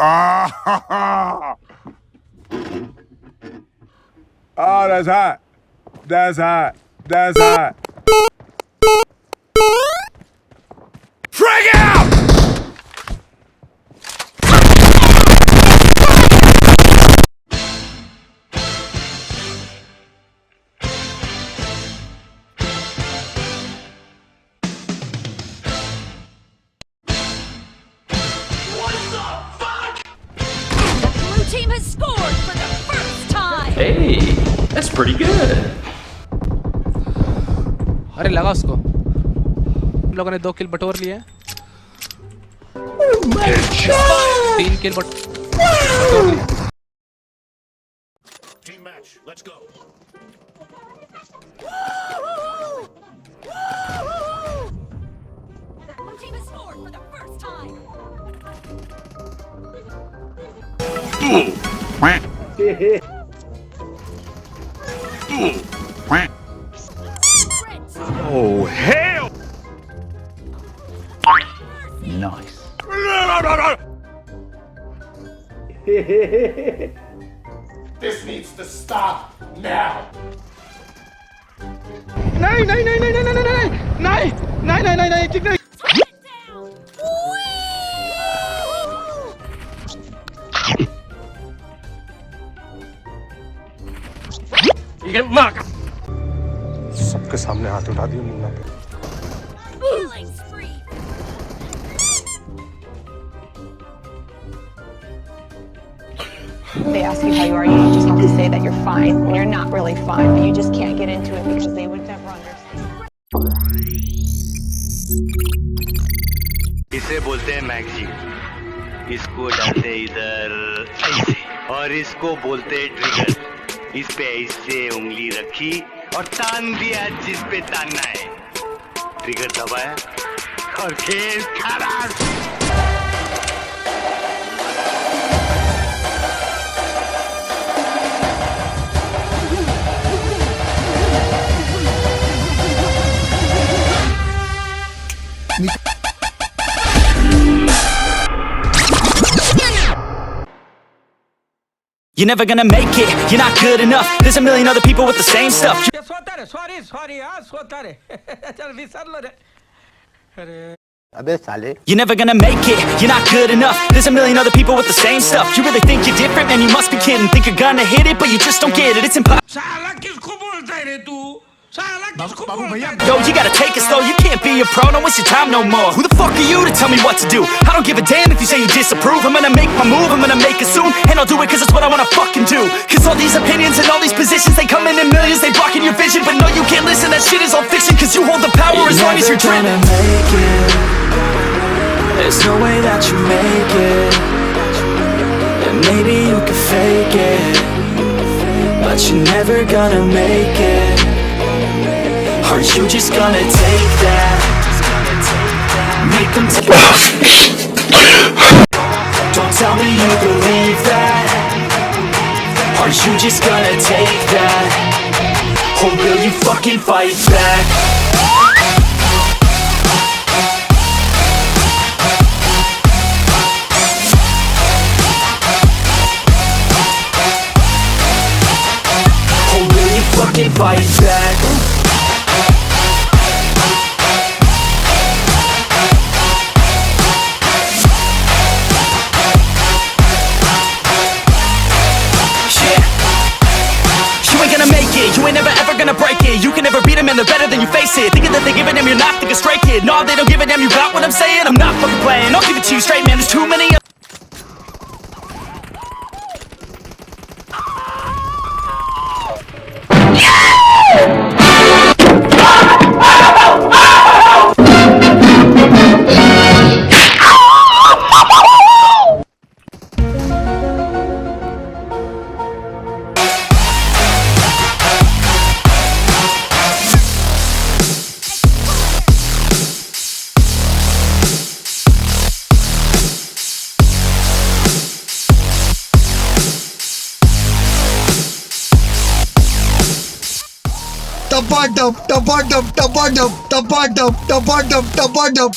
Ah, oh, that's hot. That's hot. That's hot. Frag out! Team has scored for the first time. Hey, that's pretty good. अरे लगा उसको। हम लोगों ने 2 किल बटोर लिए। 3 किल बटोर लिए। Team match, let's go. Blue team has scored for the first time. Oh, hell! Nice. This needs to stop now. नहीं नहीं नहीं नहीं नहीं नहीं नहीं नहीं नहीं नहीं नहीं नहीं ठीक नहीं सबके सामने हाथ उठा दिया मुन्ना पे। Killing spree. They ask you how you are, you just have to say that you're fine when you're not really fine, but you just can't get into it because they would never understand. इसे बोलते हैं magazine, इसको डालते इधर ऐसे और इसको बोलते हैं ट्रिगर। इस पे ऐसे उंगली रखी और तान दिया जिस पे तानना है, ट्रिगर दबाया और खेल खलास। You're never gonna make it, you're not good enough. There's a million other people with the same stuff. You're never gonna make it, you're not good enough. There's a million other people with the same stuff. You really think you're different? Man, you must be kidding. Think you're gonna hit it, but you just don't get it. It's impossible. Yo, you gotta take it slow, you can't be a pro, don't waste your time no more. Who the fuck are you to tell me what to do? I don't give a damn if you say you disapprove. I'm gonna make my move, I'm gonna make it soon. And I'll do it cause it's what I wanna fucking do. Cause all these opinions and all these positions, they come in millions, they blocking your vision. But no, you can't listen, that shit is all fiction. Cause you hold the power as long as you're dreaming. Make it. There's no way that you make it. And maybe you can fake it, but you're never gonna make it. Are you just gonna take that? Make them don't tell me you believe that. Are you just gonna take that? Or will you fucking fight back? Or will you fucking fight back? You ain't never ever gonna break it. You can never beat them and they're better than you face it. Thinking that they give a damn, you're not thinking straight, kid. No, they don't give a damn, you got what I'm saying. I'm not fucking playing, I'll give it to you straight, man. There's too many of Tapadum, tapadum, tapadum, tapadum, tapadum, tapadum.